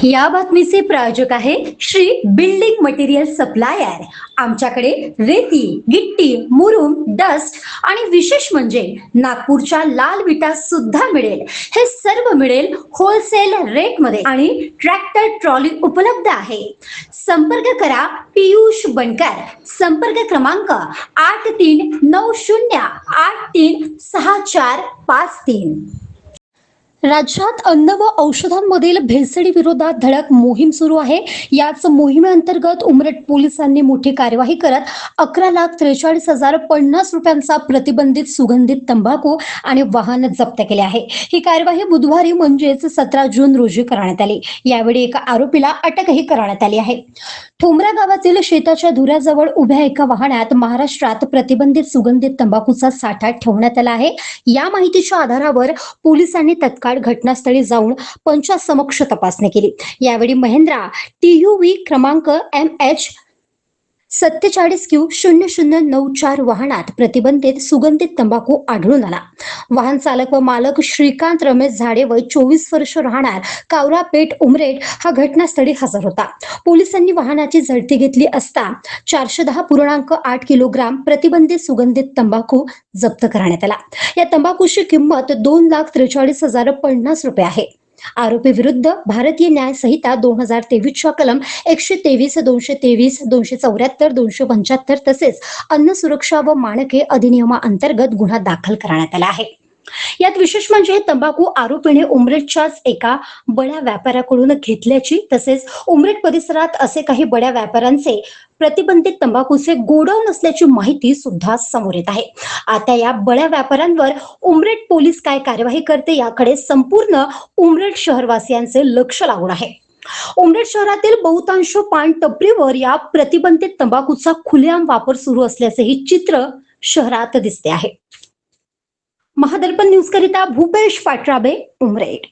या बातमीचे प्रायोजक आहे श्री बिल्डिंग मटेरियल सप्लायर। आमच्याकडे रेती, गिट्टी, मुरुम, डस्ट आणि विशेष म्हणजे नागपूरच्या लाल विटा सुद्धा मिळेल। हे सर्व मिळेल होलसेल रेट मध्ये आणि ट्रॅक्टर ट्रॉली उपलब्ध आहे। संपर्क करा पियुष बनकर। संपर्क क्रमांक 8390836453। राज्यात अन्न व औषधांमधील भेसळी विरोधात धडक मोहीम सुरू आहे। याच मोहिमेअंतर्गत उमरेड पोलिसांनी मोठी कार्यवाही करत 11,43,050 रुपयांचा प्रतिबंधित सुगंधित तंबाखू आणि वाहन जप्त केले आहे। ही कार्यवाही बुधवारी म्हणजेच 17 जून रोजी करण्यात आली। यावेळी एका आरोपीला अटकही करण्यात आली आहे। ठोंबरा गावातील शेताच्या धुऱ्याजवळ उभ्या एका वाहनात महाराष्ट्रात प्रतिबंधित सुगंधित तंबाखूचा साठा ठेवण्यात आला आहे। या माहितीच्या आधारावर पोलिसांनी तत्काळ घटनास्थळी जाऊन पंचासमक्ष तपासणी केली। यावेळी महिंद्रा TUV क्रमांक MH 47Q0094 वाहनात प्रतिबंधित सुगंधित तंबाखू आढळून आला। वाहन चालक व मालक श्रीकांत रमेश झाडे वय 24 वर्ष राहणार कावरापेठ उमरेड हा घटनास्थळी हजर होता। पोलिसांनी वाहनाची झडती घेतली असता 410.8 किलोग्राम प्रतिबंधित सुगंधित तंबाखू जप्त करण्यात आला। या तंबाखूची किंमत 2,43,050 रुपये आहे। आरोपी विरुद्ध भारतीय न्याय संहिता 2023 कलम 123, 223, 274, 275 तसेच अन्न सुरक्षा व मानके अधिनियमाअंतर्गत गुन्हा दाखल करण्यात आला आहे। यात विशेष म्हणजे तंबाखू आरोपीने उमरेडच्याच एका बड्या व्यापाऱ्याकडून घेतल्याची तसेच उमरेड परिसरात असे काही बड्या व्यापाऱ्यांचे प्रतिबंधित तंबाखूचे गोडाऊन असल्याची माहिती सुद्धा समोर येत आहे। आता या बड्या व्यापाऱ्यांवर उमरेड पोलीस काय कार्यवाही करते याकडे संपूर्ण उमरेड शहरवासियांचे लक्ष लागून आहे। उमरेड शहरातील बहुतांश पान टपरीवर या प्रतिबंधित तंबाखूचा खुलेआम वापर सुरू असल्याचेही चित्र शहरात दिसते आहे। महादर्पण न्यूज करिता भूपेश पाटराबे, उमरेड।